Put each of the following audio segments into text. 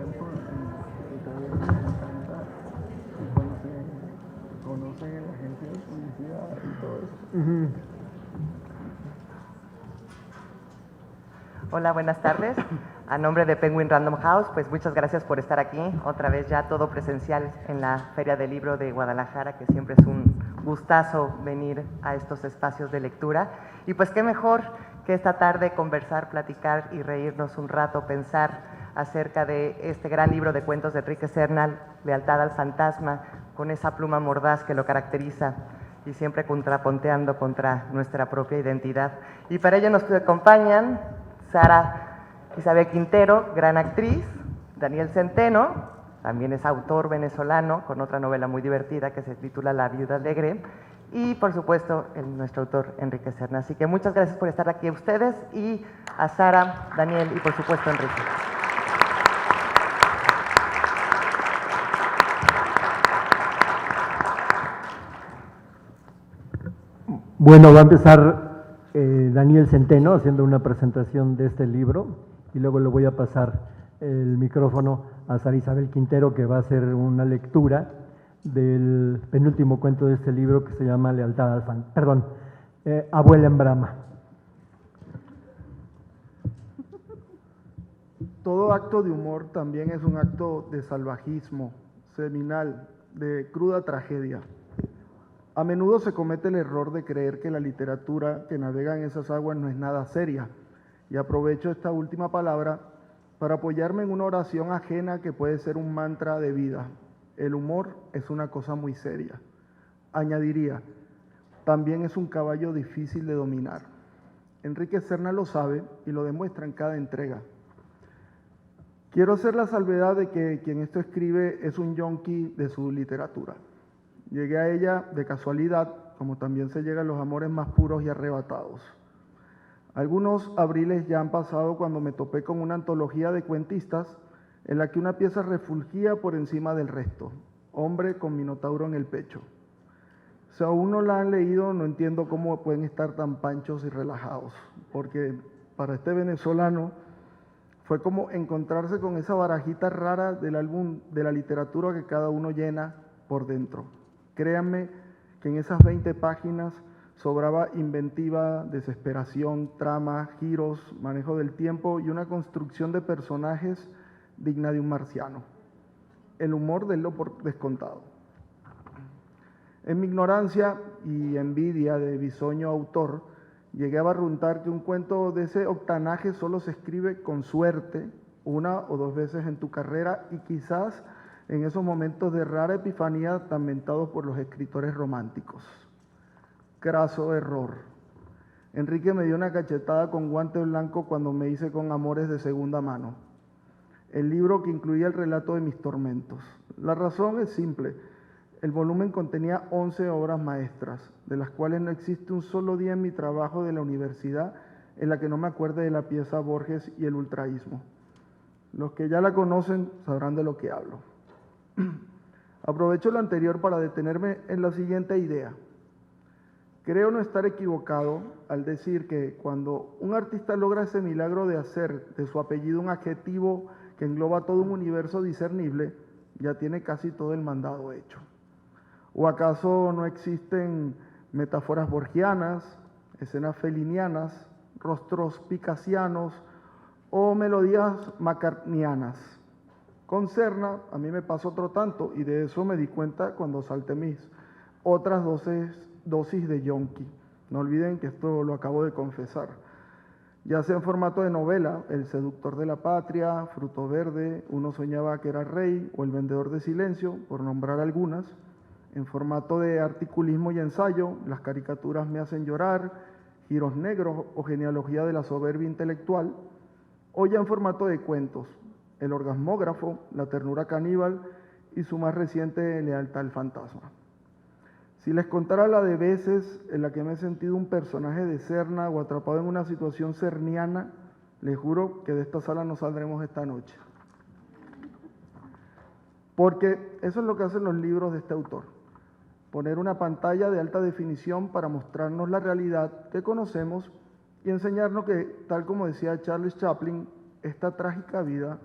tiempo y todavía me encanta cuando se conoce la agencia de publicidad y todo eso. Hola, buenas tardes. A nombre de Penguin Random House, pues muchas gracias por estar aquí, otra vez ya todo presencial en la Feria del Libro de Guadalajara, que siempre es un gustazo venir a estos espacios de lectura. Y pues qué mejor que esta tarde conversar, platicar y reírnos un rato, pensar acerca de este gran libro de cuentos de Enrique Serna, Lealtad al Fantasma, con esa pluma mordaz que lo caracteriza y siempre contrapunteando contra nuestra propia identidad. Y para ello nos acompañan Sara Isabel Quintero, gran actriz; Daniel Centeno, también es autor venezolano, con otra novela muy divertida que se titula La Viuda Alegre; y por supuesto nuestro autor Enrique Serna. Así que muchas gracias por estar aquí a ustedes, y a Sara, Daniel y por supuesto Enrique. Bueno, va a empezar Daniel Centeno haciendo una presentación de este libro y luego le voy a pasar el micrófono a Sara Isabel Quintero, que va a hacer una lectura del penúltimo cuento de este libro, que se llama Lealtad al Fantasma, perdón, Abuela en Brama. Todo acto de humor también es un acto de salvajismo, seminal, de cruda tragedia. A menudo se comete el error de creer que la literatura que navega en esas aguas no es nada seria, y aprovecho esta última palabra para apoyarme en una oración ajena que puede ser un mantra de vida. El humor es una cosa muy seria. Añadiría, también es un caballo difícil de dominar. Enrique Serna lo sabe y lo demuestra en cada entrega. Quiero hacer la salvedad de que quien esto escribe es un yonki de su literatura. Llegué a ella de casualidad, como también se llega a los amores más puros y arrebatados. Algunos abriles ya han pasado cuando me topé con una antología de cuentistas en la que una pieza refulgía por encima del resto, hombre con minotauro en el pecho. Si aún no la han leído, no entiendo cómo pueden estar tan panchos y relajados, porque para este venezolano fue como encontrarse con esa barajita rara del álbum de la literatura que cada uno llena por dentro. Créanme que en esas 20 páginas sobraba inventiva, desesperación, trama, giros, manejo del tiempo y una construcción de personajes digna de un marciano. El humor de lo por descontado. En mi ignorancia y envidia de bisoño autor, llegué a barruntar que un cuento de ese octanaje solo se escribe con suerte, una o dos veces en tu carrera, y quizás en esos momentos de rara epifanía tan mentados por los escritores románticos. Craso error. Enrique me dio una cachetada con guante blanco cuando me hice con Amores de segunda mano, el libro que incluía el relato de mis tormentos. La razón es simple. El volumen contenía 11 obras maestras, de las cuales no existe un solo día en mi trabajo de la universidad en la que no me acuerde de la pieza Borges y el ultraísmo. Los que ya la conocen sabrán de lo que hablo. Aprovecho lo anterior para detenerme en la siguiente idea. Creo no estar equivocado al decir que cuando un artista logra ese milagro de hacer de su apellido un adjetivo que engloba todo un universo discernible, ya tiene casi todo el mandado hecho. ¿O acaso no existen metáforas borgianas, escenas felinianas, rostros picasianos o melodías macartnianas? Con Serna a mí me pasó otro tanto, y de eso me di cuenta cuando salté mis otras dosis de yonki. No olviden que esto lo acabo de confesar. Ya sea en formato de novela, El seductor de la patria, Fruto verde, Uno soñaba que era rey o El vendedor de silencio, por nombrar algunas. En formato de articulismo y ensayo, Las caricaturas me hacen llorar, Giros negros o Genealogía de la soberbia intelectual. O ya en formato de cuentos, El orgasmógrafo, La ternura caníbal y su más reciente Lealtad al fantasma. Si les contara la de veces en la que me he sentido un personaje de Serna o atrapado en una situación serniana, les juro que de esta sala no saldremos esta noche. Porque eso es lo que hacen los libros de este autor. Poner una pantalla de alta definición para mostrarnos la realidad que conocemos y enseñarnos que, tal como decía Charles Chaplin, esta trágica vida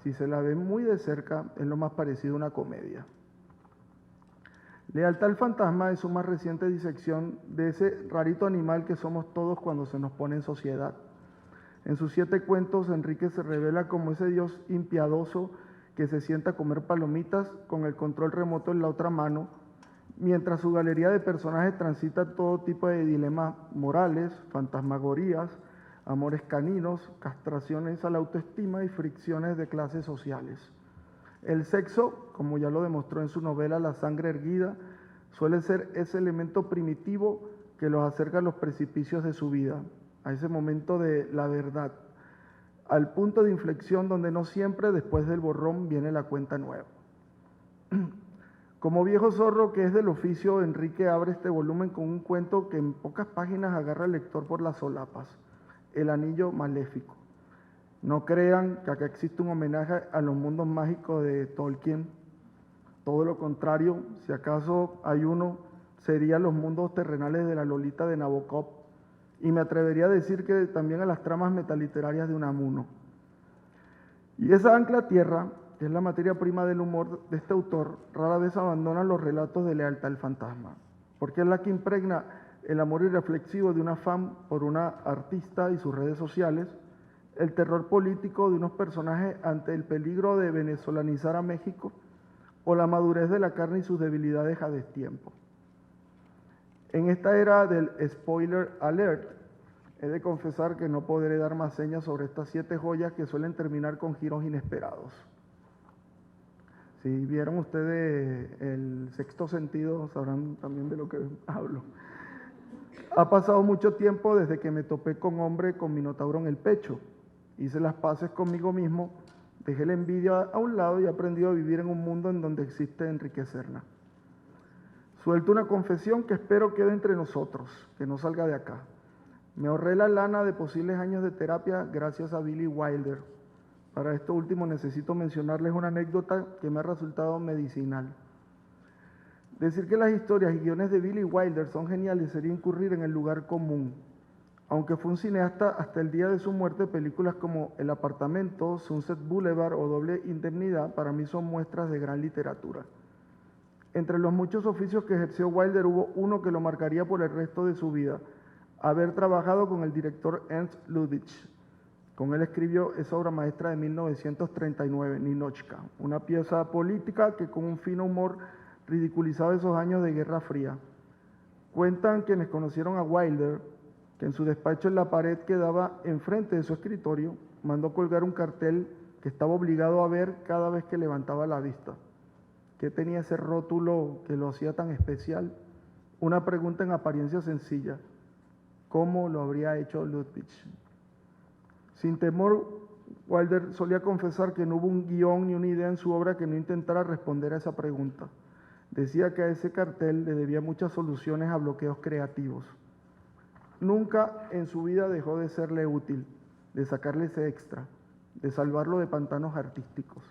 Si se la ve muy de cerca, es lo más parecido a una comedia. Lealtad al fantasma es su más reciente disección de ese rarito animal que somos todos cuando se nos pone en sociedad. En sus 7 cuentos, Enrique se revela como ese Dios impiadoso que se sienta a comer palomitas con el control remoto en la otra mano, mientras su galería de personajes transita todo tipo de dilemas morales, fantasmagorías, amores caninos, castraciones a la autoestima y fricciones de clases sociales. El sexo, como ya lo demostró en su novela La sangre erguida, suele ser ese elemento primitivo que los acerca a los precipicios de su vida, a ese momento de la verdad, al punto de inflexión donde no siempre después del borrón viene la cuenta nueva. Como viejo zorro que es del oficio, Enrique abre este volumen con un cuento que en pocas páginas agarra al lector por las solapas, El anillo maléfico. No crean que acá existe un homenaje a los mundos mágicos de Tolkien. Todo lo contrario, si acaso hay uno, serían los mundos terrenales de la Lolita de Nabokov. Y me atrevería a decir que también a las tramas metaliterarias de Unamuno. Y esa ancla a tierra, que es la materia prima del humor de este autor, rara vez abandona los relatos de lealtad al fantasma, porque es la que impregna el amor irreflexivo de un afán por una artista y sus redes sociales, el terror político de unos personajes ante el peligro de venezolanizar a México, o la madurez de la carne y sus debilidades a destiempo. En esta era del spoiler alert, he de confesar que no podré dar más señas sobre estas 7 joyas que suelen terminar con giros inesperados. Si vieron ustedes el Sexto Sentido, sabrán también de lo que hablo. Ha pasado mucho tiempo desde que me topé con hombre con minotauro en el pecho. Hice las paces conmigo mismo, dejé la envidia a un lado y he aprendido a vivir en un mundo en donde existe Enrique Serna. Suelto una confesión que espero quede entre nosotros, que no salga de acá. Me ahorré la lana de posibles años de terapia gracias a Billy Wilder. Para esto último necesito mencionarles una anécdota que me ha resultado medicinal. Decir que las historias y guiones de Billy Wilder son geniales sería incurrir en el lugar común. Aunque fue un cineasta hasta el día de su muerte, películas como El apartamento, Sunset Boulevard o Doble Indemnidad para mí son muestras de gran literatura. Entre los muchos oficios que ejerció Wilder hubo uno que lo marcaría por el resto de su vida, haber trabajado con el director Ernst Lubitsch. Con él escribió esa obra maestra de 1939, Ninotchka, una pieza política que con un fino humor ridiculizaba esos años de Guerra Fría. Cuentan quienes conocieron a Wilder que en su despacho en la pared que daba enfrente de su escritorio mandó colgar un cartel que estaba obligado a ver cada vez que levantaba la vista. ¿Qué tenía ese rótulo que lo hacía tan especial? Una pregunta en apariencia sencilla. ¿Cómo lo habría hecho Lubitsch? Sin temor, Wilder solía confesar que no hubo un guión ni una idea en su obra que no intentara responder a esa pregunta. Decía que a ese cartel le debía muchas soluciones a bloqueos creativos. Nunca en su vida dejó de serle útil, de sacarle ese extra, de salvarlo de pantanos artísticos.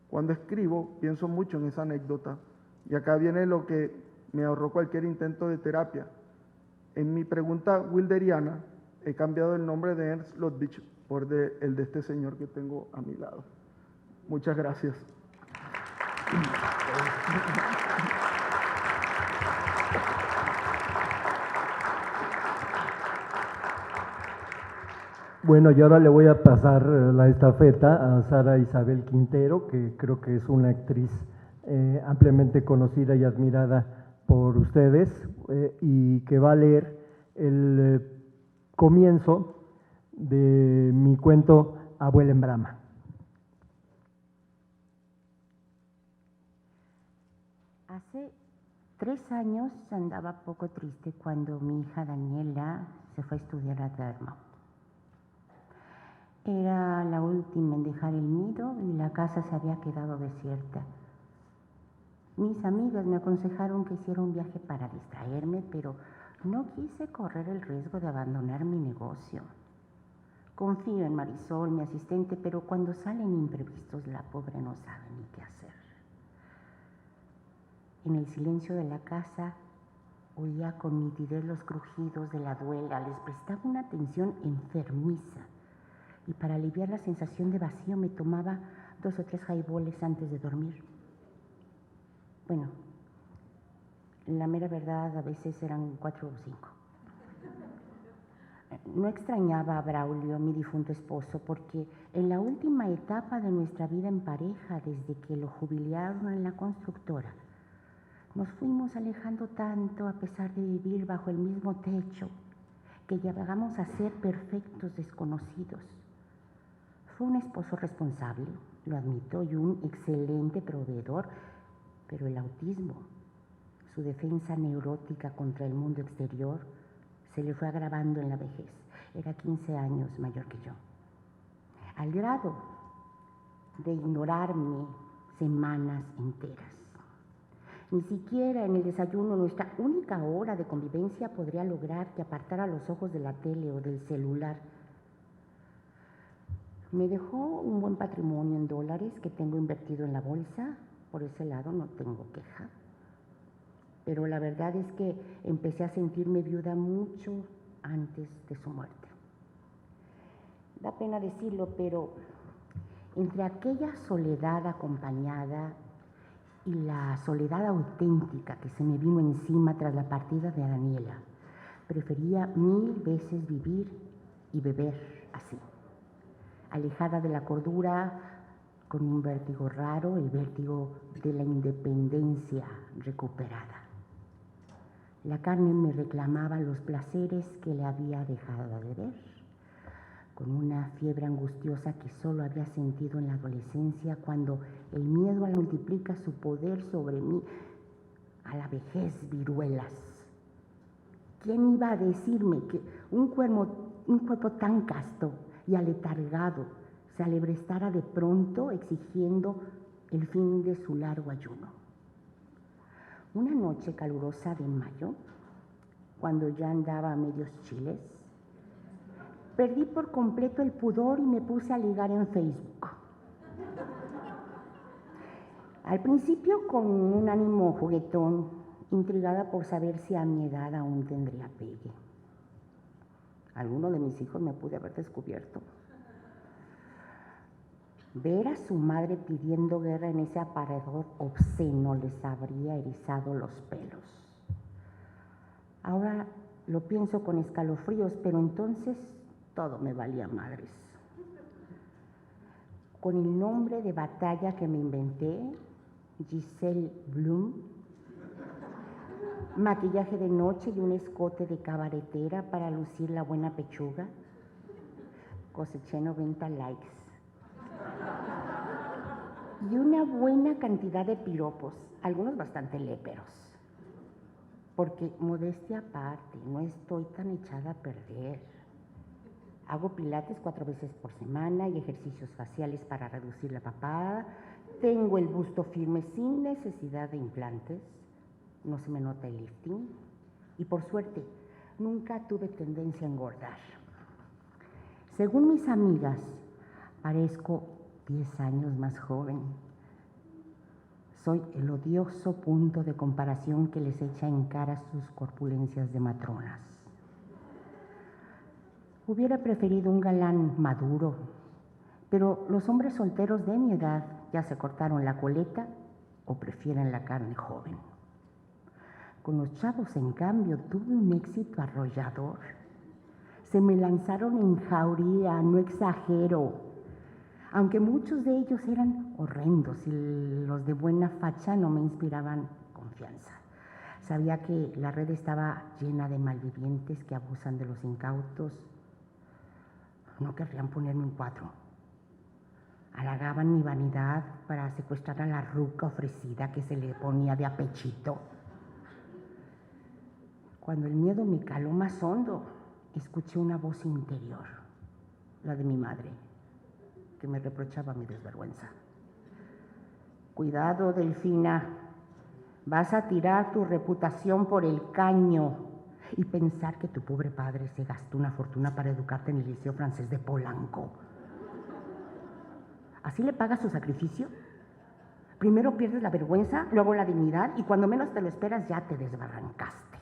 Cuando escribo, pienso mucho en esa anécdota, y acá viene lo que me ahorró cualquier intento de terapia. En mi pregunta wilderiana, he cambiado el nombre de Ernst Lubitsch por el de este señor que tengo a mi lado. Muchas gracias. Bueno, y ahora le voy a pasar la estafeta a Sara Isabel Quintero, que creo que es una actriz ampliamente conocida y admirada por ustedes, y que va a leer el comienzo de mi cuento Abuela en Brama. Hace 3 años andaba poco triste cuando mi hija Daniela se fue a estudiar a Dartmouth. Era la última en dejar el nido y la casa se había quedado desierta. Mis amigas me aconsejaron que hiciera un viaje para distraerme, pero no quise correr el riesgo de abandonar mi negocio. Confío en Marisol, mi asistente, pero cuando salen imprevistos, la pobre no sabe ni qué hacer. En el silencio de la casa, oía con nitidez los crujidos de la duela, les prestaba una atención enfermiza. Y para aliviar la sensación de vacío me tomaba 2 o 3 highballs antes de dormir. Bueno, la mera verdad, a veces eran 4 o 5. No extrañaba a Braulio, mi difunto esposo, porque en la última etapa de nuestra vida en pareja, desde que lo jubilaron en la constructora, nos fuimos alejando tanto a pesar de vivir bajo el mismo techo, que llegamos a ser perfectos desconocidos. Fue un esposo responsable, lo admito, y un excelente proveedor, pero el autismo, su defensa neurótica contra el mundo exterior, se le fue agravando en la vejez. Era 15 años mayor que yo. Al grado de ignorarme semanas enteras. Ni siquiera en el desayuno, nuestra única hora de convivencia, podría lograr que apartara los ojos de la tele o del celular. Me dejó un buen patrimonio en dólares que tengo invertido en la bolsa. Por ese lado no tengo queja. Pero la verdad es que empecé a sentirme viuda mucho antes de su muerte. Da pena decirlo, pero entre aquella soledad acompañada y la soledad auténtica que se me vino encima tras la partida de Daniela, prefería 1000 veces vivir y beber así, alejada de la cordura, con un vértigo raro, el vértigo de la independencia recuperada. La carne me reclamaba los placeres que le había dejado de ver, con una fiebre angustiosa que solo había sentido en la adolescencia, cuando el miedo multiplica su poder sobre mí. A la vejez, viruelas. ¿Quién iba a decirme que un cuerpo tan casto y aletargado se alebrestara de pronto exigiendo el fin de su largo ayuno? Una noche calurosa de mayo, cuando ya andaba a medios chiles, perdí por completo el pudor y me puse a ligar en Facebook. Al principio con un ánimo juguetón, intrigada por saber si a mi edad aún tendría pegue. Alguno de mis hijos me pude haber descubierto. Ver a su madre pidiendo guerra en ese aparador obsceno les habría erizado los pelos. Ahora lo pienso con escalofríos, pero entonces todo me valía madres. Con el nombre de batalla que me inventé, Giselle Bloom, maquillaje de noche y un escote de cabaretera para lucir la buena pechuga, coseché 90 likes. Y una buena cantidad de piropos, algunos bastante léperos. Porque, modestia aparte, no estoy tan echada a perder. Hago pilates 4 veces por semana y ejercicios faciales para reducir la papada. Tengo el busto firme sin necesidad de implantes. No se me nota el lifting. Y por suerte, nunca tuve tendencia a engordar. Según mis amigas, parezco 10 años más joven. Soy el odioso punto de comparación que les echa en cara sus corpulencias de matronas. Hubiera preferido un galán maduro, pero los hombres solteros de mi edad ya se cortaron la coleta o prefieren la carne joven. Con los chavos, en cambio, tuve un éxito arrollador. Se me lanzaron en jauría, no exagero. Aunque muchos de ellos eran horrendos y los de buena facha no me inspiraban confianza. Sabía que la red estaba llena de malvivientes que abusan de los incautos. No querrían ponerme un 4. Halagaban mi vanidad para secuestrar a la ruca ofrecida que se le ponía de apechito. Cuando el miedo me caló más hondo, escuché una voz interior, la de mi madre, que me reprochaba mi desvergüenza. Cuidado, Delfina, vas a tirar tu reputación por el caño y pensar que tu pobre padre se gastó una fortuna para educarte en el Liceo Francés de Polanco. ¿Así le pagas su sacrificio? Primero pierdes la vergüenza, luego la dignidad y cuando menos te lo esperas ya te desbarrancaste.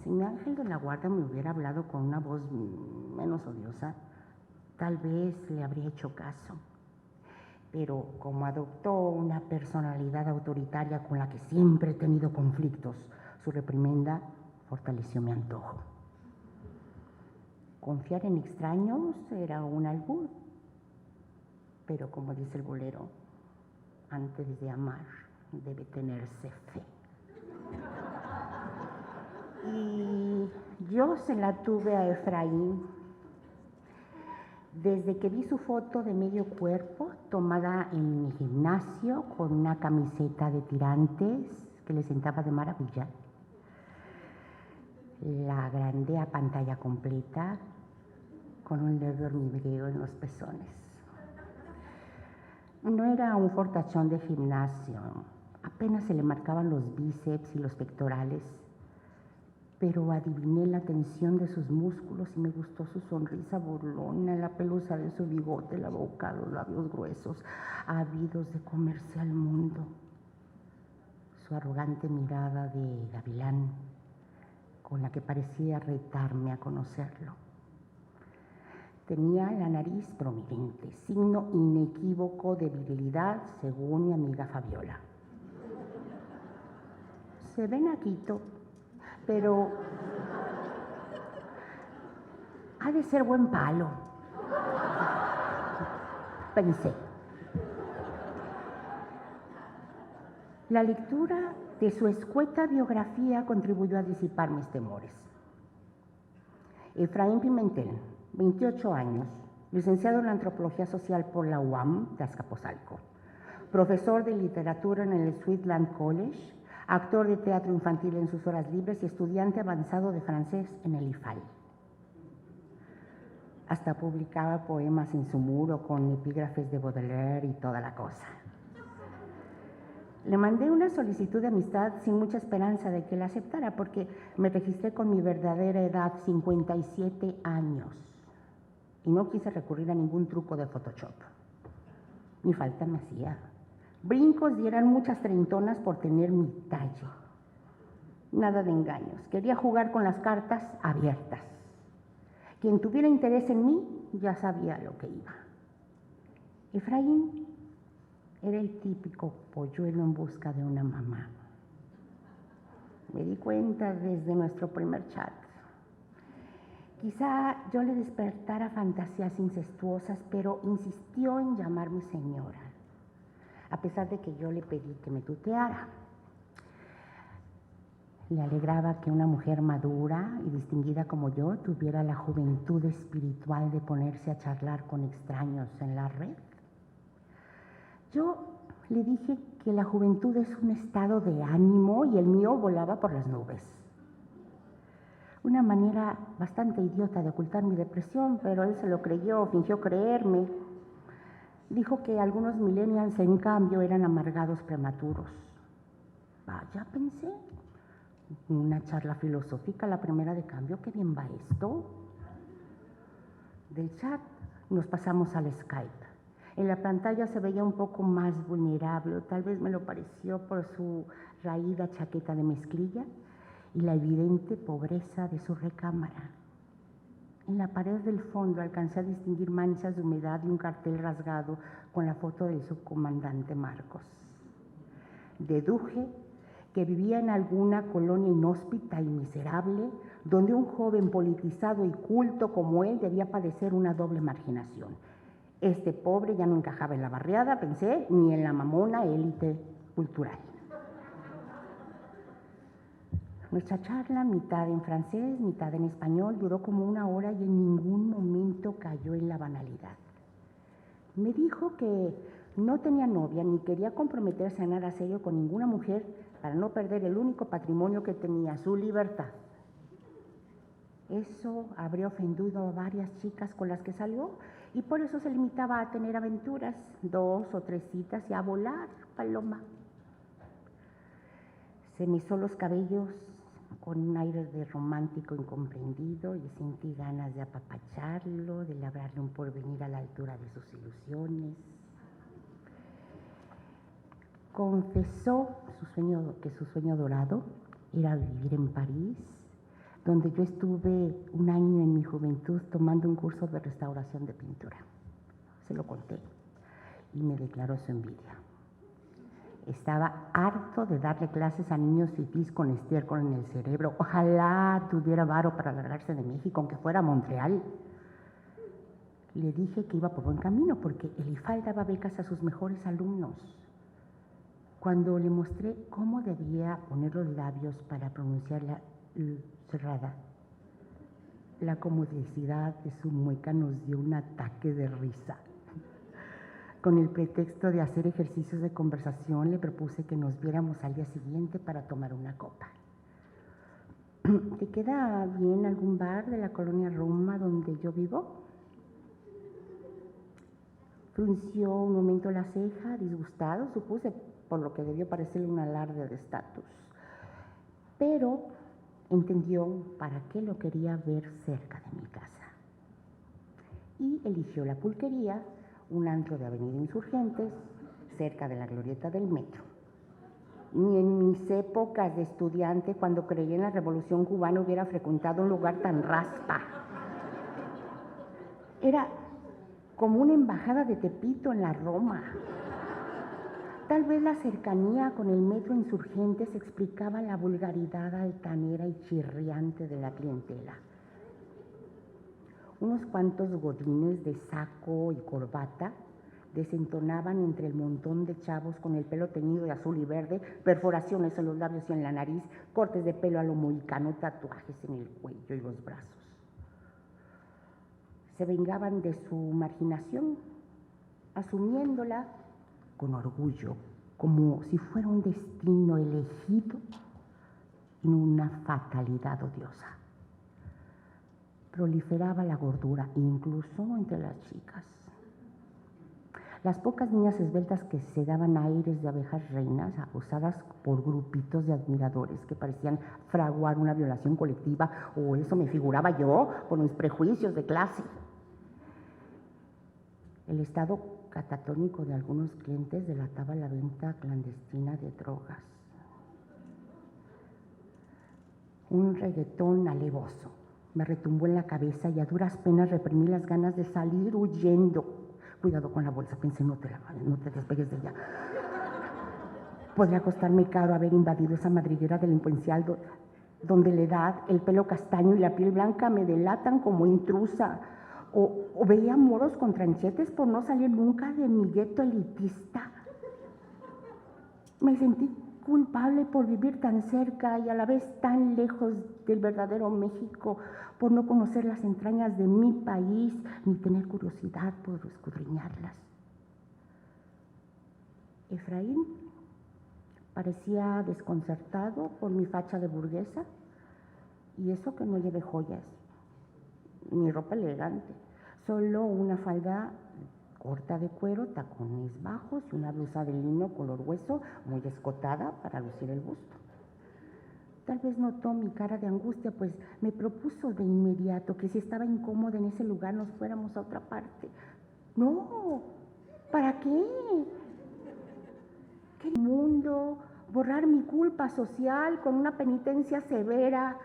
Si mi ángel de la guarda me hubiera hablado con una voz menos odiosa, tal vez le habría hecho caso. Pero como adoptó una personalidad autoritaria con la que siempre he tenido conflictos, su reprimenda fortaleció mi antojo. Confiar en extraños era un albur, pero como dice el bolero, antes de amar debe tenerse fe. Y yo se la tuve a Efraín desde que vi su foto de medio cuerpo tomada en el gimnasio con una camiseta de tirantes que le sentaba de maravilla. La agrandé a pantalla completa con un leve hormigueo en los pezones. No era un fortachón de gimnasio, apenas se le marcaban los bíceps y los pectorales, pero adiviné la tensión de sus músculos y me gustó su sonrisa burlona, la pelusa de su bigote, la boca, los labios gruesos, ávidos de comerse al mundo. Su arrogante mirada de gavilán, con la que parecía retarme a conocerlo. Tenía la nariz prominente, signo inequívoco de virilidad, según mi amiga Fabiola. Se ve naquito, pero ha de ser buen palo, pensé. La lectura de su escueta biografía contribuyó a disipar mis temores. Efraín Pimentel, 28 años, licenciado en Antropología Social por la UAM de Azcapotzalco, profesor de literatura en el Sweetland College, actor de teatro infantil en sus horas libres y estudiante avanzado de francés en el IFAL. Hasta publicaba poemas en su muro con epígrafes de Baudelaire y toda la cosa. Le mandé una solicitud de amistad sin mucha esperanza de que la aceptara porque me registré con mi verdadera edad, 57 años, y no quise recurrir a ningún truco de Photoshop. Ni falta me hacía. Brincos dieran muchas treintonas por tener mi talle. Nada de engaños. Quería jugar con las cartas abiertas. Quien tuviera interés en mí ya sabía lo que iba. Efraín era el típico polluelo en busca de una mamá. Me di cuenta desde nuestro primer chat. Quizá yo le despertara fantasías incestuosas, pero insistió en llamarme señora, a pesar de que yo le pedí que me tuteara. Le alegraba que una mujer madura y distinguida como yo tuviera la juventud espiritual de ponerse a charlar con extraños en la red. Yo le dije que la juventud es un estado de ánimo y el mío volaba por las nubes. Una manera bastante idiota de ocultar mi depresión, pero él se lo creyó, fingió creerme. Dijo que algunos millennials, en cambio, eran amargados prematuros. Vaya, pensé. Una charla filosófica, la primera de cambio, qué bien va esto. Del chat nos pasamos al Skype. En la pantalla se veía un poco más vulnerable, tal vez me lo pareció por su raída chaqueta de mezclilla y la evidente pobreza de su recámara. En la pared del fondo alcancé a distinguir manchas de humedad y un cartel rasgado con la foto del subcomandante Marcos. Deduje que vivía en alguna colonia inhóspita y miserable, donde un joven politizado y culto como él debía padecer una doble marginación. Este pobre ya no encajaba en la barriada, pensé, ni en la mamona élite cultural. Nuestra charla, mitad en francés, mitad en español, duró como 1 hora y en ningún momento cayó en la banalidad. Me dijo que no tenía novia ni quería comprometerse a nada serio con ninguna mujer para no perder el único patrimonio que tenía, su libertad. Eso habría ofendido a varias chicas con las que salió y por eso se limitaba a tener aventuras, 2 o 3 citas y a volar, paloma. Se me hizo los cabellos con un aire de romántico incomprendido y sentí ganas de apapacharlo, de labrarle un porvenir a la altura de sus ilusiones. Confesó que su sueño dorado era vivir en París, donde yo estuve un año en mi juventud tomando un curso de restauración de pintura. Se lo conté y me declaró su envidia. Estaba harto de darle clases a niños fifís con estiércol en el cerebro. Ojalá tuviera varo para largarse de México, aunque fuera a Montreal. Le dije que iba por buen camino porque el IFAL daba becas a sus mejores alumnos. Cuando le mostré cómo debía poner los labios para pronunciar la cerrada, la comodicidad de su mueca nos dio un ataque de risa. Con el pretexto de hacer ejercicios de conversación, le propuse que nos viéramos al día siguiente para tomar una copa. ¿Te queda bien algún bar de la colonia Roma donde yo vivo? Frunció un momento la ceja, disgustado, supuse, por lo que debió parecerle un alarde de estatus. Pero entendió para qué lo quería ver cerca de mi casa. Y eligió la Pulquería, un antro de Avenida Insurgentes, cerca de la glorieta del metro. Ni en mis épocas de estudiante, cuando creí en la Revolución Cubana, hubiera frecuentado un lugar tan raspa. Era como una embajada de Tepito en la Roma. Tal vez la cercanía con el metro Insurgentes explicaba la vulgaridad altanera y chirriante de la clientela. Unos cuantos godines de saco y corbata desentonaban entre el montón de chavos con el pelo teñido de azul y verde, perforaciones en los labios y en la nariz, cortes de pelo a lo mohicano, tatuajes en el cuello y los brazos. Se vengaban de su marginación, asumiéndola con orgullo, como si fuera un destino elegido y una fatalidad odiosa. Proliferaba la gordura, incluso entre las chicas. Las pocas niñas esbeltas que se daban aires de abejas reinas, acusadas por grupitos de admiradores que parecían fraguar una violación colectiva, o eso me figuraba yo por mis prejuicios de clase. El estado catatónico de algunos clientes delataba la venta clandestina de drogas. Un reggaetón alevoso me retumbó en la cabeza y a duras penas reprimí las ganas de salir huyendo. Cuidado con la bolsa, pensé, no te despegues de ella. Podría costarme caro haber invadido esa madriguera delincuencial donde la edad, el pelo castaño y la piel blanca me delatan como intrusa. O veía moros con tranchetes por no salir nunca de mi gueto elitista. Me sentí culpable por vivir tan cerca y a la vez tan lejos del verdadero México, por no conocer las entrañas de mi país ni tener curiosidad por escudriñarlas. Efraín parecía desconcertado por mi facha de burguesa, y eso que no llevé joyas ni ropa elegante, solo una falda corta de cuero, tacones bajos y una blusa de lino color hueso muy escotada para lucir el busto. Tal vez notó mi cara de angustia, pues me propuso de inmediato que si estaba incómoda en ese lugar nos fuéramos a otra parte. No, ¿para qué? ¿Qué mundo? Borrar mi culpa social con una penitencia severa.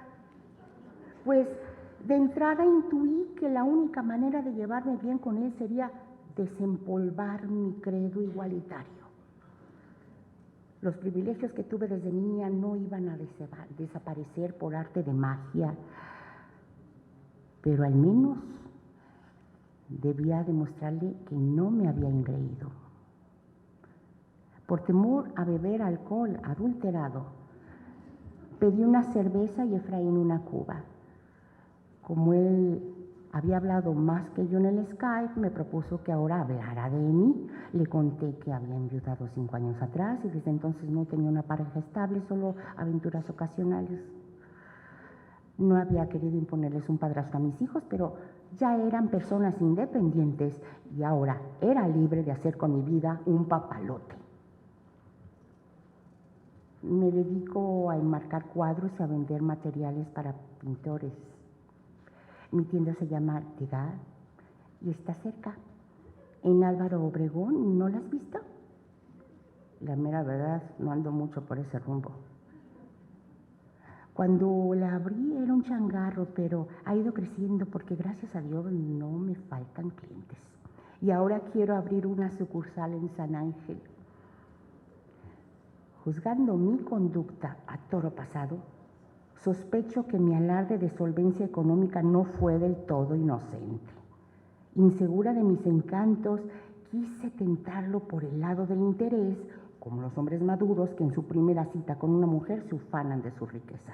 Pues de entrada intuí que la única manera de llevarme bien con él sería desempolvar mi credo igualitario. Los privilegios que tuve desde niña no iban a desaparecer por arte de magia, pero al menos debía demostrarle que no me había engreído. Por temor a beber alcohol adulterado, pedí una cerveza y Efraín una cuba. Como él había hablado más que yo en el Skype, me propuso que ahora hablara de mí. Le conté que había enviudado 5 años atrás y desde entonces no tenía una pareja estable, solo aventuras ocasionales. No había querido imponerles un padrastro a mis hijos, pero ya eran personas independientes y ahora era libre de hacer con mi vida un papalote. Me dedico a enmarcar cuadros y a vender materiales para pintores. Mi tienda se llama Degas y está cerca, en Álvaro Obregón. ¿No la has visto? La mera verdad, no ando mucho por ese rumbo. Cuando la abrí era un changarro, pero ha ido creciendo porque gracias a Dios no me faltan clientes. Y ahora quiero abrir una sucursal en San Ángel. Juzgando mi conducta a toro pasado, sospecho que mi alarde de solvencia económica no fue del todo inocente. Insegura de mis encantos, quise tentarlo por el lado del interés, como los hombres maduros que en su primera cita con una mujer se ufanan de su riqueza.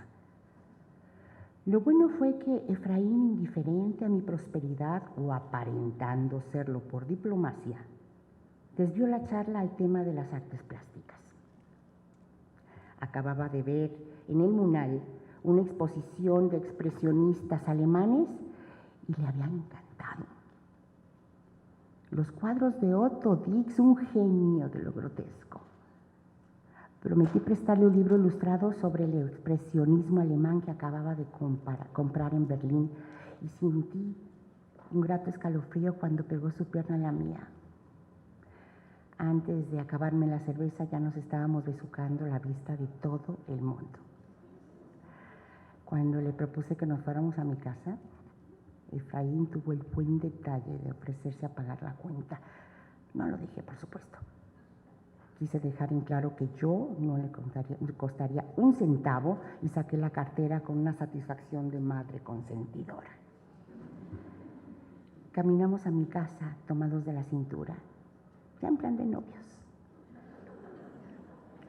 Lo bueno fue que Efraín, indiferente a mi prosperidad o aparentando serlo por diplomacia, desvió la charla al tema de las artes plásticas. Acababa de ver en el Munal una exposición de expresionistas alemanes y le habían encantado. Los cuadros de Otto Dix, un genio de lo grotesco. Prometí prestarle un libro ilustrado sobre el expresionismo alemán que acababa de comprar en Berlín y sentí un grato escalofrío cuando pegó su pierna a la mía. Antes de acabarme la cerveza ya nos estábamos besucando a la vista de todo el mundo. Cuando le propuse que nos fuéramos a mi casa, Efraín tuvo el buen detalle de ofrecerse a pagar la cuenta. No lo dije, por supuesto. Quise dejar en claro que yo no le costaría un centavo y saqué la cartera con una satisfacción de madre consentidora. Caminamos a mi casa tomados de la cintura, ya en plan de novios.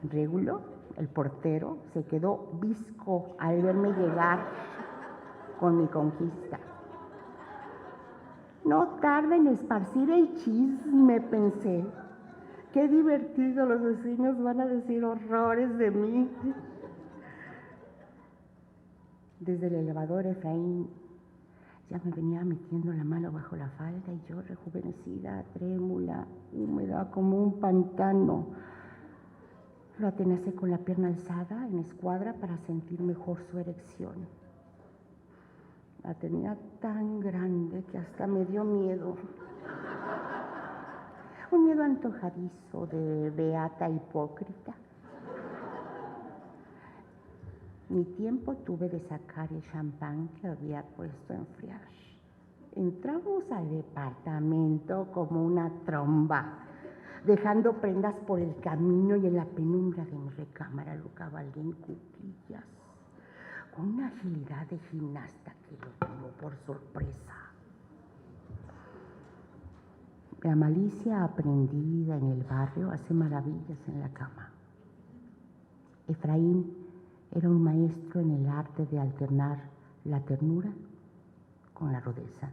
Régulo, el portero, se quedó visco al verme llegar con mi conquista. No tarda en esparcir el chisme, pensé. Qué divertido, los vecinos van a decir horrores de mí. Desde el elevador, Efraín ya me venía metiendo la mano bajo la falda y yo, rejuvenecida, trémula, húmeda como un pantano, lo atenacé con la pierna alzada en escuadra para sentir mejor su erección. La tenía tan grande que hasta me dio miedo. Un miedo antojadizo de beata hipócrita. Ni tiempo tuve de sacar el champán que había puesto a enfriar. Entramos al departamento como una tromba, dejando prendas por el camino y en la penumbra de mi recámara lo cabalgué en cuclillas, con una agilidad de gimnasta que lo tomó por sorpresa. La malicia aprendida en el barrio hace maravillas en la cama. Efraín era un maestro en el arte de alternar la ternura con la rudeza,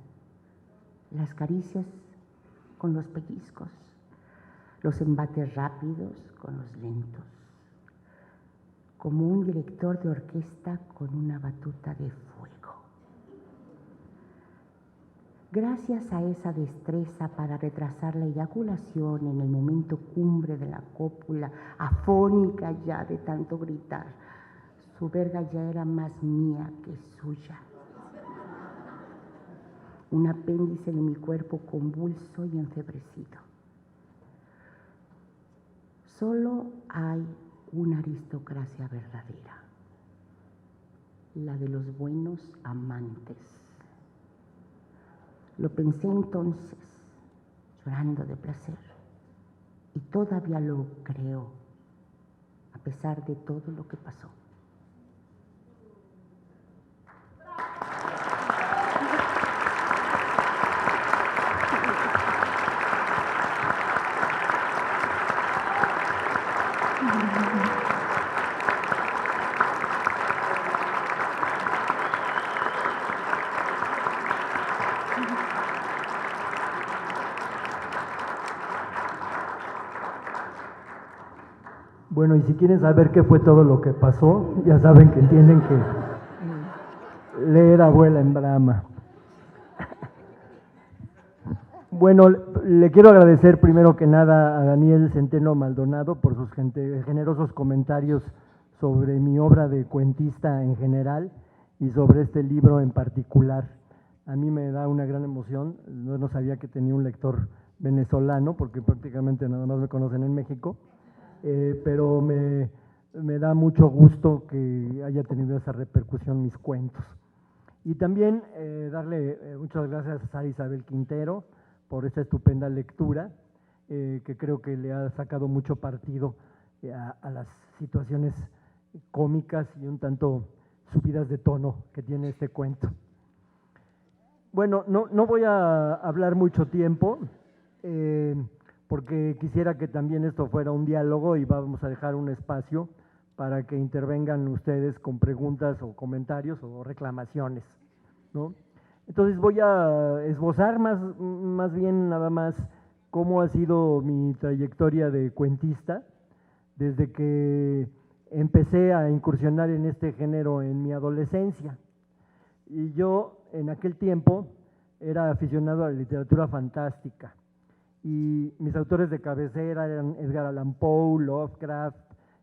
las caricias con los pellizcos, los embates rápidos con los lentos, como un director de orquesta con una batuta de fuego. Gracias a esa destreza para retrasar la eyaculación en el momento cumbre de la cópula, afónica ya de tanto gritar, su verga ya era más mía que suya. Un apéndice de mi cuerpo convulso y enfebrecido. Solo hay una aristocracia verdadera, la de los buenos amantes. Lo pensé entonces, llorando de placer, y todavía lo creo, a pesar de todo lo que pasó. Bueno, y si quieren saber qué fue todo lo que pasó, ya saben que tienen que leer Abuela en Brahma. Bueno, le quiero agradecer primero que nada a Daniel Centeno Maldonado por sus generosos comentarios sobre mi obra de cuentista en general y sobre este libro en particular. A mí me da una gran emoción, no sabía que tenía un lector venezolano, porque prácticamente nada más me conocen en México. Pero me me da mucho gusto que haya tenido esa repercusión mis cuentos. Y también darle muchas gracias a Sara Isabel Quintero por esta estupenda lectura, que creo que le ha sacado mucho partido a las situaciones cómicas y un tanto subidas de tono que tiene este cuento. Bueno, no voy a hablar mucho tiempo, porque quisiera que también esto fuera un diálogo y vamos a dejar un espacio para que intervengan ustedes con preguntas o comentarios o reclamaciones, ¿no? Entonces voy a esbozar más bien nada más cómo ha sido mi trayectoria de cuentista desde que empecé a incursionar en este género en mi adolescencia. Y yo en aquel tiempo era aficionado a la literatura fantástica y mis autores de cabecera eran Edgar Allan Poe, Lovecraft,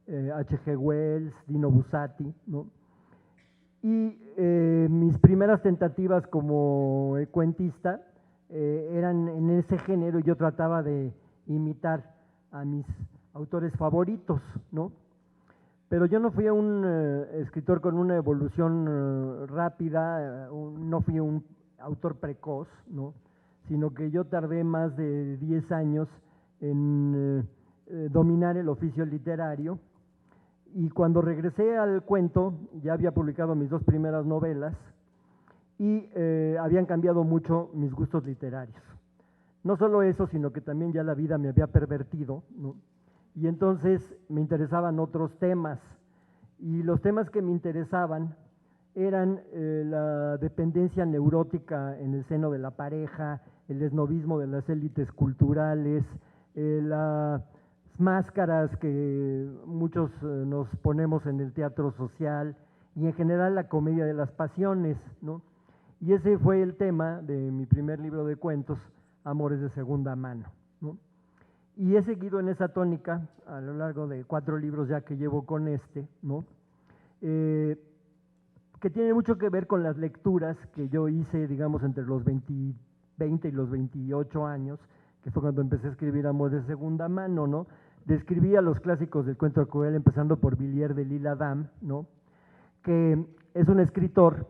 H.G. Wells, Dino Buzzati, ¿no? Y mis primeras tentativas como cuentista eran en ese género. Yo trataba de imitar a mis autores favoritos, ¿no? Pero yo no fui un escritor con una evolución rápida, no fui un autor precoz, ¿no? Sino que yo tardé más de 10 años en dominar el oficio literario, y cuando regresé al cuento ya había publicado mis 2 primeras novelas y habían cambiado mucho mis gustos literarios. No solo eso, sino que también ya la vida me había pervertido, ¿no? Y entonces me interesaban otros temas, y los temas que me interesaban eran la dependencia neurótica en el seno de la pareja, el esnovismo de las élites culturales, las máscaras que muchos nos ponemos en el teatro social y en general la comedia de las pasiones, ¿no? Y ese fue el tema de mi primer libro de cuentos, Amores de segunda mano, ¿no? Y he seguido en esa tónica a lo largo de 4 libros ya que llevo con este, ¿no? Que tiene mucho que ver con las lecturas que yo hice, digamos, entre los 20 y los 28 años, que fue cuando empecé a escribir Amores de segunda mano, ¿no? Describí a los clásicos del cuento cruel, empezando por Villiers de L'Isle-Adam, ¿no? Que es un escritor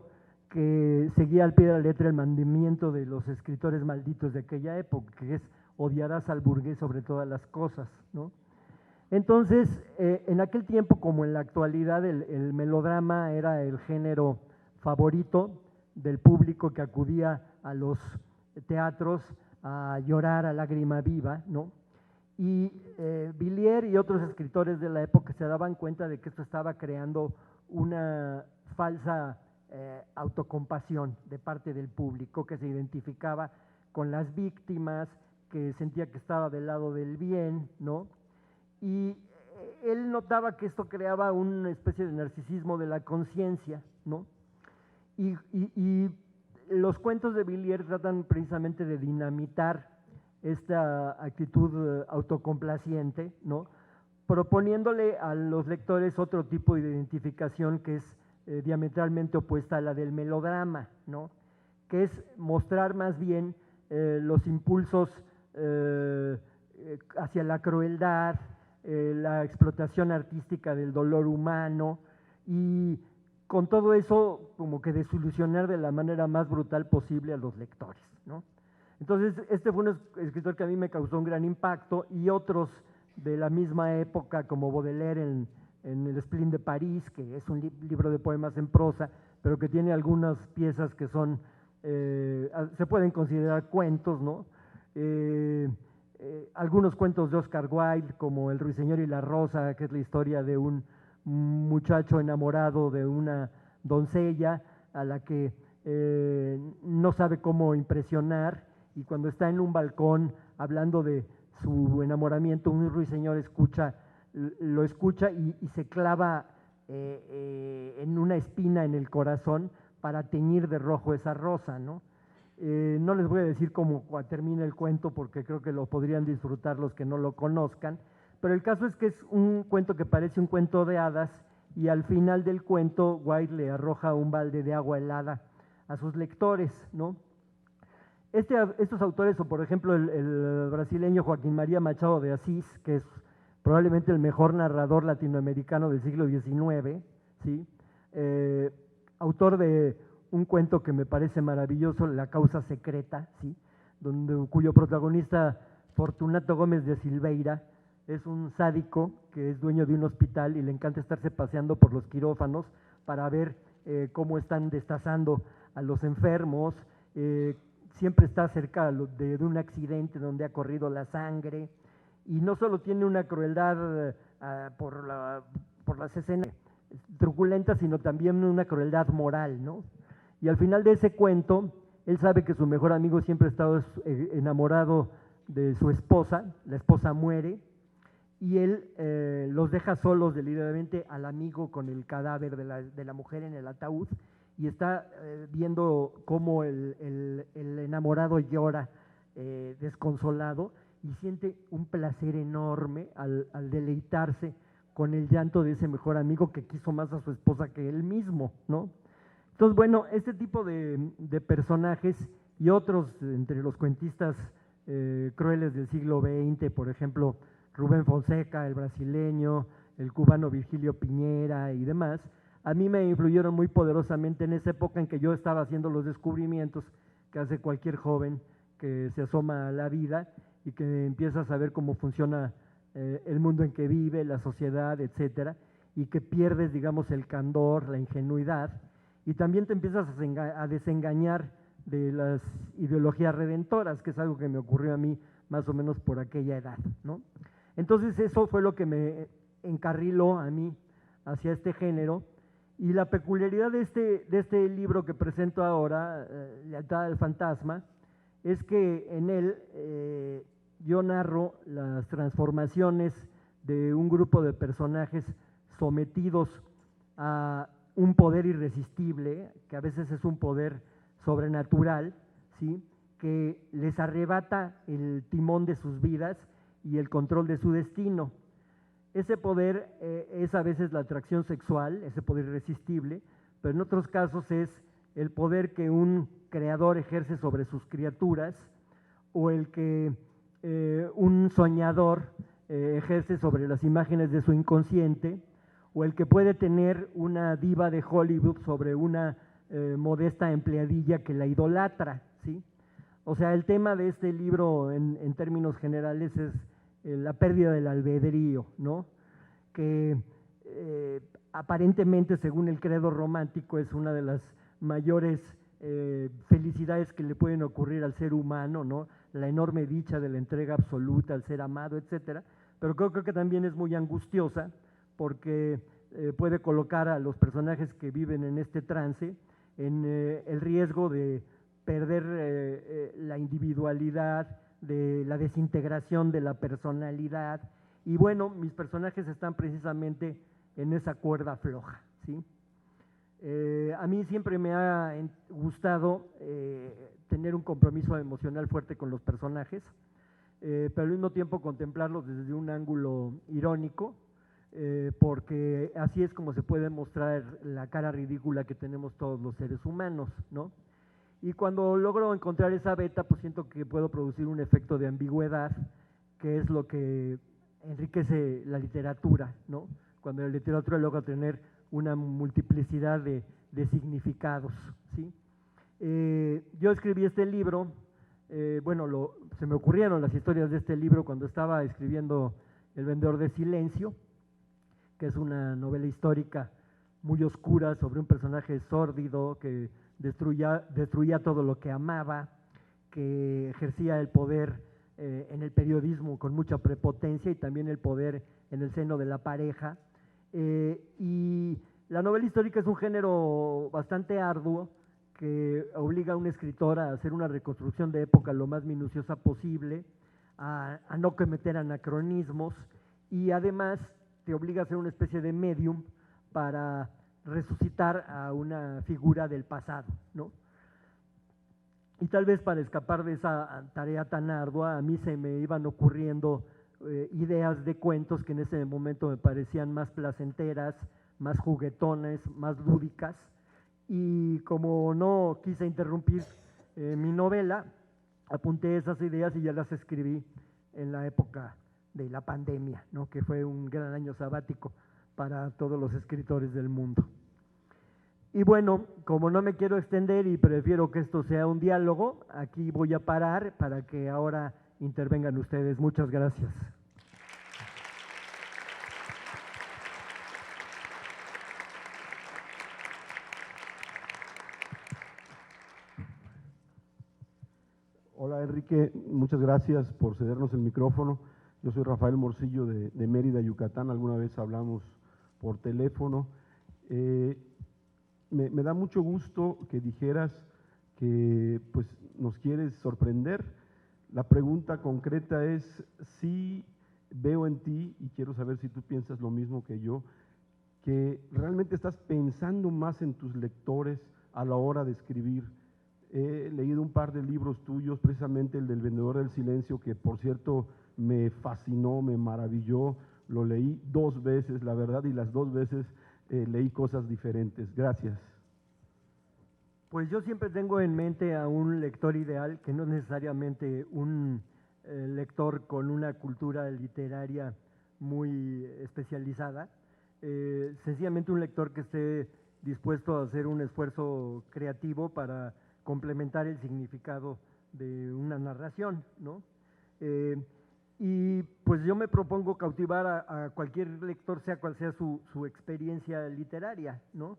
que seguía al pie de la letra el mandamiento de los escritores malditos de aquella época, que es odiarás al burgués sobre todas las cosas, ¿no? Entonces, en aquel tiempo como en la actualidad, el melodrama era el género favorito del público que acudía a los teatros a llorar a lágrima viva, ¿no? Y Villiers y otros escritores de la época se daban cuenta de que esto estaba creando una falsa autocompasión de parte del público, que se identificaba con las víctimas, que sentía que estaba del lado del bien, ¿no? Y él notaba que esto creaba una especie de narcisismo de la conciencia, ¿no? Y los cuentos de Villiers tratan precisamente de dinamitar esta actitud autocomplaciente, ¿no? Proponiéndole a los lectores otro tipo de identificación que es diametralmente opuesta a la del melodrama, ¿no? Que es mostrar más bien los impulsos hacia la crueldad, la explotación artística del dolor humano, y con todo eso como que desilusionar de la manera más brutal posible a los lectores, ¿no? Entonces este fue un escritor que a mí me causó un gran impacto, y otros de la misma época como Baudelaire en El Spleen de París, que es un libro de poemas en prosa, pero que tiene algunas piezas que son, se pueden considerar cuentos, ¿no? Algunos cuentos de Oscar Wilde, como El Ruiseñor y la Rosa, que es la historia de un muchacho enamorado de una doncella a la que no sabe cómo impresionar, y cuando está en un balcón hablando de su enamoramiento, un ruiseñor lo escucha y se clava en una espina en el corazón para teñir de rojo esa rosa, ¿no? No les voy a decir cómo termina el cuento, porque creo que lo podrían disfrutar los que no lo conozcan, pero el caso es que es un cuento que parece un cuento de hadas, y al final del cuento Wilde le arroja un balde de agua helada a sus lectores, ¿no? Estos autores, o por ejemplo el brasileño Joaquín María Machado de Assis, que es probablemente el mejor narrador latinoamericano del siglo XIX, ¿sí? Autor de un cuento que me parece maravilloso, La causa secreta, ¿sí? Cuyo protagonista, Fortunato Gómez de Silveira, es un sádico que es dueño de un hospital y le encanta estarse paseando por los quirófanos para ver cómo están destazando a los enfermos, siempre está cerca de un accidente donde ha corrido la sangre, y no solo tiene una crueldad por las escenas truculentas, sino también una crueldad moral, ¿no? Y al final de ese cuento, él sabe que su mejor amigo siempre ha estado enamorado de su esposa, la esposa muere, y él los deja solos deliberadamente al amigo con el cadáver de la mujer en el ataúd, y está viendo cómo el enamorado llora desconsolado, y siente un placer enorme al deleitarse con el llanto de ese mejor amigo que quiso más a su esposa que él mismo, ¿no? Entonces, bueno, este tipo de personajes y otros entre los cuentistas crueles del siglo XX, por ejemplo, Rubén Fonseca, el brasileño, el cubano Virgilio Piñera y demás, a mí me influyeron muy poderosamente en esa época en que yo estaba haciendo los descubrimientos que hace cualquier joven que se asoma a la vida y que empieza a saber cómo funciona el mundo en que vive, la sociedad, etcétera, y que pierdes, digamos, el candor, la ingenuidad, y también te empiezas a desengañar de las ideologías redentoras, que es algo que me ocurrió a mí más o menos por aquella edad, ¿no? Entonces eso fue lo que me encarriló a mí hacia este género, y la peculiaridad de este libro que presento ahora, Lealtad al Fantasma, es que en él yo narro las transformaciones de un grupo de personajes sometidos a un poder irresistible, que a veces es un poder sobrenatural, ¿sí? Que les arrebata el timón de sus vidas y el control de su destino. Ese poder es a veces la atracción sexual, ese poder irresistible, pero en otros casos es el poder que un creador ejerce sobre sus criaturas, o el que un soñador ejerce sobre las imágenes de su inconsciente, o el que puede tener una diva de Hollywood sobre una modesta empleadilla que la idolatra, ¿sí? O sea, el tema de este libro en términos generales es la pérdida del albedrío, ¿no? Que aparentemente, según el credo romántico, es una de las mayores felicidades que le pueden ocurrir al ser humano, ¿no? La enorme dicha de la entrega absoluta al ser amado, etcétera, pero creo que también es muy angustiosa porque puede colocar a los personajes que viven en este trance en el riesgo de perder la individualidad, de la desintegración de la personalidad, y bueno, mis personajes están precisamente en esa cuerda floja, ¿sí? A mí siempre me ha gustado tener un compromiso emocional fuerte con los personajes, pero al mismo tiempo contemplarlos desde un ángulo irónico, porque así es como se puede mostrar la cara ridícula que tenemos todos los seres humanos, ¿no? Y cuando logro encontrar esa beta, pues siento que puedo producir un efecto de ambigüedad, que es lo que enriquece la literatura, ¿no? Cuando la literatura logra tener una multiplicidad de significados, ¿sí? Yo escribí este libro, bueno, se me ocurrieron las historias de este libro cuando estaba escribiendo El vendedor de silencio, que es una novela histórica muy oscura sobre un personaje sórdido que destruía todo lo que amaba, que ejercía el poder en el periodismo con mucha prepotencia y también el poder en el seno de la pareja. Y la novela histórica es un género bastante arduo que obliga a un escritor a hacer una reconstrucción de época lo más minuciosa posible, a no cometer anacronismos, y además te obliga a ser una especie de medium para resucitar a una figura del pasado, ¿no? Y tal vez para escapar de esa tarea tan ardua, a mí se me iban ocurriendo ideas de cuentos que en ese momento me parecían más placenteras, más juguetones, más lúdicas, y como no quise interrumpir mi novela, apunté esas ideas y ya las escribí en la época de la pandemia, ¿no? Que fue un gran año sabático para todos los escritores del mundo. Y bueno, como no me quiero extender y prefiero que esto sea un diálogo, aquí voy a parar para que ahora intervengan ustedes. Muchas gracias. Hola Enrique, muchas gracias por cedernos el micrófono. Yo soy Rafael Morcillo de Mérida, Yucatán. Alguna vez hablamos por teléfono. Me da mucho gusto que dijeras que pues, nos quieres sorprender. La pregunta concreta es si veo en ti, y quiero saber si tú piensas lo mismo que yo, que realmente estás pensando más en tus lectores a la hora de escribir. He leído un par de libros tuyos, precisamente el del Vendedor del Silencio, que por cierto me fascinó, me maravilló. Lo leí 2 veces, la verdad, y las 2 veces leí cosas diferentes. Gracias. Pues yo siempre tengo en mente a un lector ideal, que no es necesariamente un lector con una cultura literaria muy especializada, sencillamente un lector que esté dispuesto a hacer un esfuerzo creativo para complementar el significado de una narración, ¿no? Y pues yo me propongo cautivar a cualquier lector, sea cual sea su experiencia literaria, ¿no?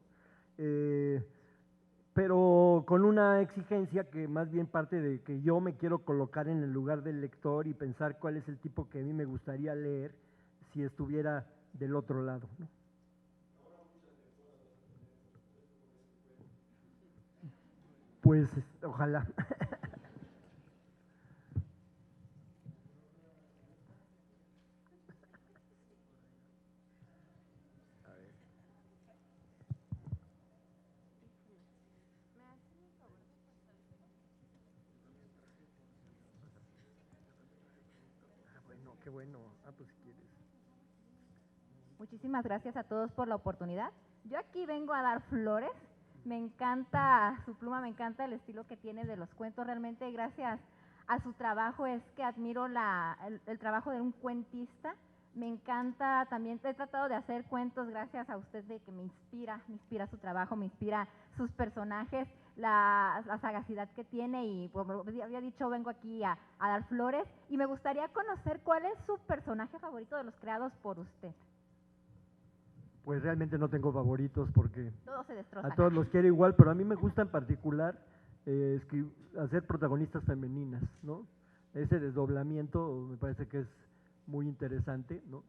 Pero con una exigencia que más bien parte de que yo me quiero colocar en el lugar del lector y pensar cuál es el tipo que a mí me gustaría leer si estuviera del otro lado, ¿no? Pues ojalá. Bueno, qué bueno. Pues si quieres. Muchísimas gracias a todos por la oportunidad. Yo aquí vengo a dar flores. Me encanta su pluma, me encanta el estilo que tiene de los cuentos. Realmente gracias a su trabajo es que admiro el trabajo de un cuentista. Me encanta también, he tratado de hacer cuentos gracias a usted, de que me inspira su trabajo, me inspira sus personajes, la sagacidad que tiene, y como había dicho, vengo aquí a dar flores, y me gustaría conocer cuál es su personaje favorito de los creados por usted. Pues realmente no tengo favoritos porque Todos se destrozan. a todos los quiero igual, pero a mí me gusta en particular hacer protagonistas femeninas, ¿no? Ese desdoblamiento me parece que es muy interesante, ¿no?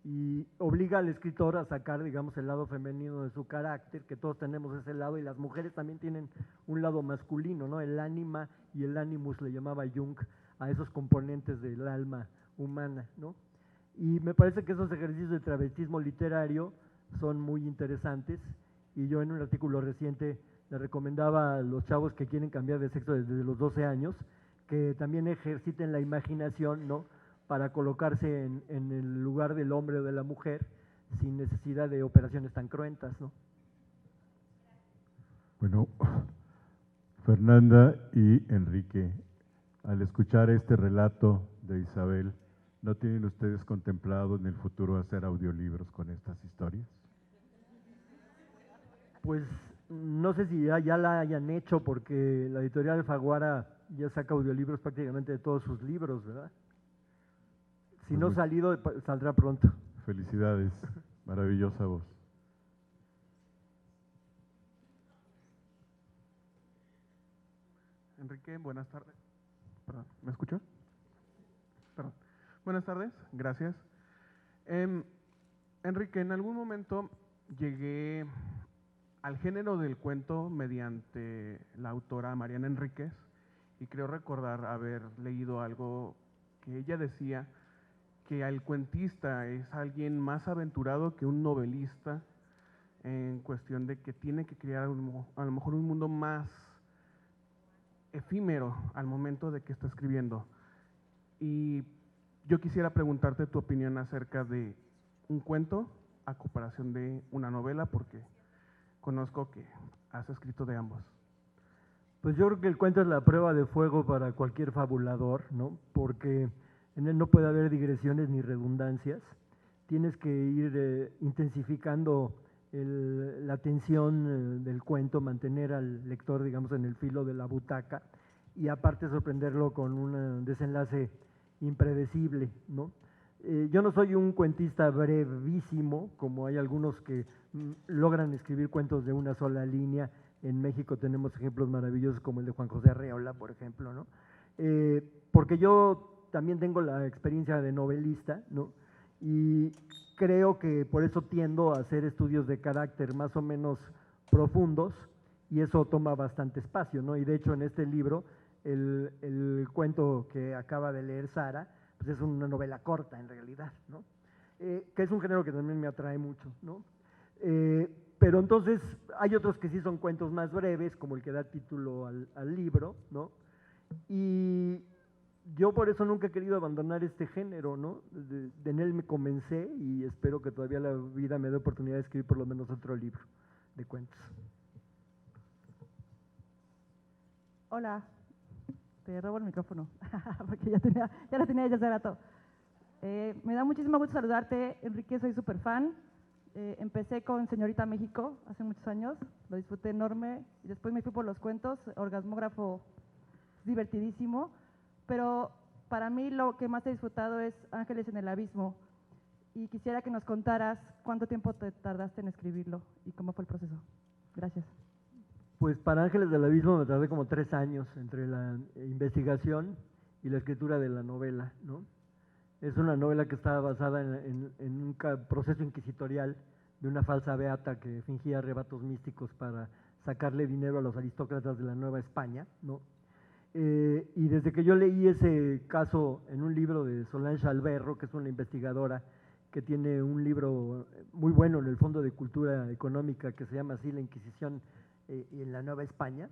Y obliga al escritor a sacar, digamos, el lado femenino de su carácter, que todos tenemos ese lado, y las mujeres también tienen un lado masculino, ¿no? El ánima y el animus le llamaba Jung a esos componentes del alma humana, ¿no? Y me parece que esos ejercicios de travestismo literario son muy interesantes, y yo en un artículo reciente le recomendaba a los chavos que quieren cambiar de sexo desde los 12 años que también ejerciten la imaginación, ¿no? Para colocarse en el lugar del hombre o de la mujer sin necesidad de operaciones tan cruentas, ¿no? Bueno, Fernanda y Enrique, al escuchar este relato de Isabel, ¿no tienen ustedes contemplado en el futuro hacer audiolibros con estas historias? Pues no sé si ya la hayan hecho, porque la editorial Alfaguara ya saca audiolibros prácticamente de todos sus libros, ¿verdad? Si Pues no ha salido, saldrá pronto. Felicidades, maravillosa voz. Enrique, buenas tardes. Perdón, ¿me escuchó? Perdón. Buenas tardes, gracias. Enrique, en algún momento llegué al género del cuento mediante la autora Mariana Enríquez, y creo recordar haber leído algo que ella decía, que el cuentista es alguien más aventurado que un novelista, en cuestión de que tiene que crear a lo mejor un mundo más efímero al momento de que está escribiendo. Y yo quisiera preguntarte tu opinión acerca de un cuento a comparación de una novela, porque conozco que has escrito de ambos. Pues yo creo que el cuento es la prueba de fuego para cualquier fabulador, ¿no? Porque En él no puede haber digresiones ni redundancias. Tienes que ir intensificando la tensión del cuento, mantener al lector, digamos, en el filo de la butaca y aparte sorprenderlo con un desenlace impredecible, ¿no? Yo no soy un cuentista brevísimo, como hay algunos que logran escribir cuentos de una sola línea. En México tenemos ejemplos maravillosos como el de Juan José Arreola, por ejemplo, ¿no? Porque yo también tengo la experiencia de novelista, ¿no? Y creo que por eso tiendo a hacer estudios de carácter más o menos profundos y eso toma bastante espacio, ¿no? Y de hecho en este libro, el cuento que acaba de leer Sara, pues es una novela corta en realidad, ¿no? Que es un género que también me atrae mucho, ¿no? Pero entonces hay otros que sí son cuentos más breves, como el que da título al libro, ¿no? Y yo por eso nunca he querido abandonar este género, ¿no? En él me comencé y espero que todavía la vida me dé oportunidad de escribir por lo menos otro libro de cuentos. Hola, te robo el micrófono, porque ya lo tenía desde hace rato. Me da muchísimo gusto saludarte, Enrique, soy súper fan. Empecé con Señorita México hace muchos años, lo disfruté enorme, y después me fui por los cuentos, Orgasmógrafo, divertidísimo, pero para mí lo que más he disfrutado es Ángeles en el Abismo, y quisiera que nos contaras cuánto tiempo te tardaste en escribirlo y cómo fue el proceso. Gracias. Pues para Ángeles del Abismo me tardé como 3 años entre la investigación y la escritura de la novela, ¿no? Es una novela que está basada en un proceso inquisitorial de una falsa beata que fingía arrebatos místicos para sacarle dinero a los aristócratas de la Nueva España, ¿no? Y desde que yo leí ese caso en un libro de Solange Alberro, que es una investigadora que tiene un libro muy bueno en el Fondo de Cultura Económica que se llama así, La Inquisición en la Nueva España,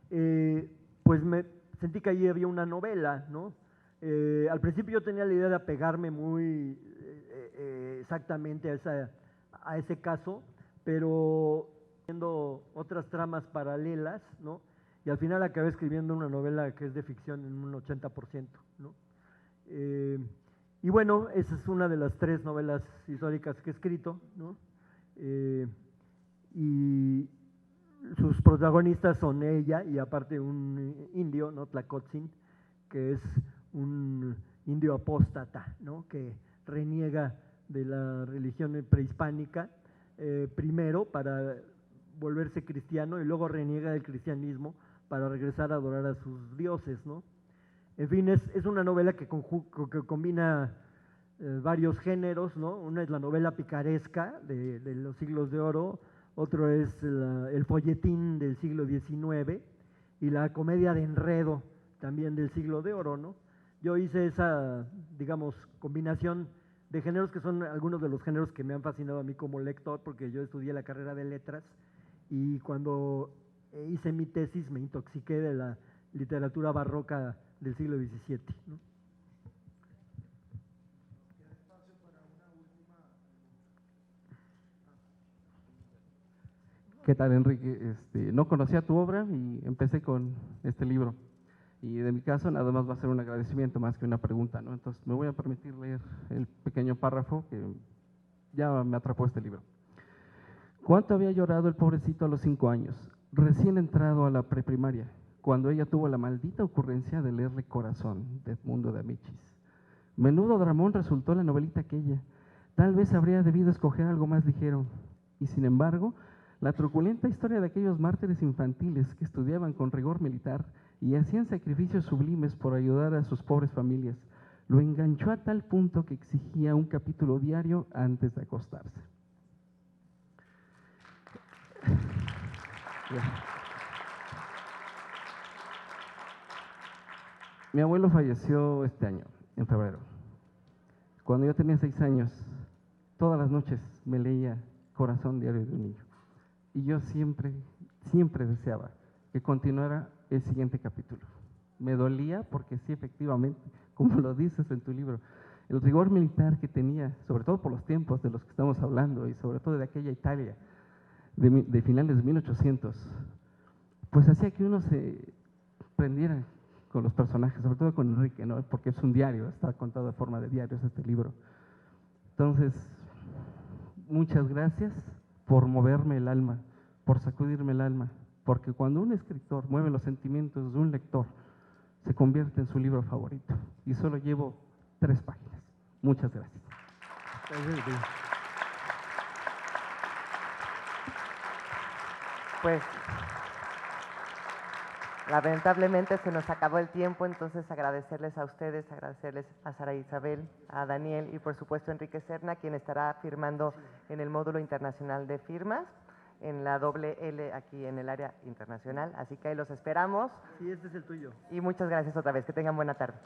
pues me sentí que ahí había una novela, ¿no? Al principio yo tenía la idea de apegarme muy exactamente a ese caso, pero viendo otras tramas paralelas, ¿no? Y al final acabé escribiendo una novela que es de ficción en un 80%, ¿no? Y bueno, esa es una de las 3 novelas históricas que he escrito, ¿no? Y sus protagonistas son ella y aparte un indio, ¿no? Tlacotzin, que es un indio apóstata, ¿no? Que reniega de la religión prehispánica, primero para volverse cristiano y luego reniega del cristianismo para regresar a adorar a sus dioses, ¿no? En fin, es una novela que combina varios géneros, ¿no? Una es la novela picaresca de los siglos de oro, otro es el folletín del siglo XIX y la comedia de enredo también del siglo de oro, ¿no? Yo hice esa, digamos, combinación de géneros que son algunos de los géneros que me han fascinado a mí como lector, porque yo estudié la carrera de letras y cuando hice mi tesis me intoxiqué de la literatura barroca del siglo XVII, ¿no? ¿Qué tal, Enrique? No conocía tu obra y empecé con este libro. Y de mi caso, nada más va a ser un agradecimiento más que una pregunta, ¿no? Entonces, me voy a permitir leer el pequeño párrafo que ya me atrapó este libro. ¿Cuánto había llorado el pobrecito a los 5 años, recién entrado a la preprimaria, cuando ella tuvo la maldita ocurrencia de leerle Corazón, de Edmundo de Amichis? Menudo dramón resultó la novelita aquella. Tal vez habría debido escoger algo más ligero. Y sin embargo, la truculenta historia de aquellos mártires infantiles que estudiaban con rigor militar y hacían sacrificios sublimes por ayudar a sus pobres familias, lo enganchó a tal punto que exigía un capítulo diario antes de acostarse. Mi abuelo falleció este año, en febrero. Cuando yo tenía 6 años, todas las noches me leía Corazón diario de un niño. Y yo siempre deseaba que continuara el siguiente capítulo. Me dolía porque sí, efectivamente, como lo dices en tu libro, el rigor militar que tenía, sobre todo por los tiempos de los que estamos hablando y sobre todo de aquella Italia de finales de 1800, pues hacía que uno se prendiera con los personajes, sobre todo con Enrique, ¿no? Porque es un diario, está contado de forma de diarios este libro. Entonces, muchas gracias por moverme el alma, por sacudirme el alma, porque cuando un escritor mueve los sentimientos de un lector, se convierte en su libro favorito. Y solo llevo 3 páginas. Muchas gracias. Pues lamentablemente se nos acabó el tiempo, entonces agradecerles a ustedes, agradecerles a Sara Isabel, a Daniel y por supuesto a Enrique Serna, quien estará firmando en el módulo internacional de firmas, en la doble L aquí en el área internacional. Así que ahí los esperamos. Sí, este es el tuyo. Y muchas gracias otra vez. Que tengan buena tarde.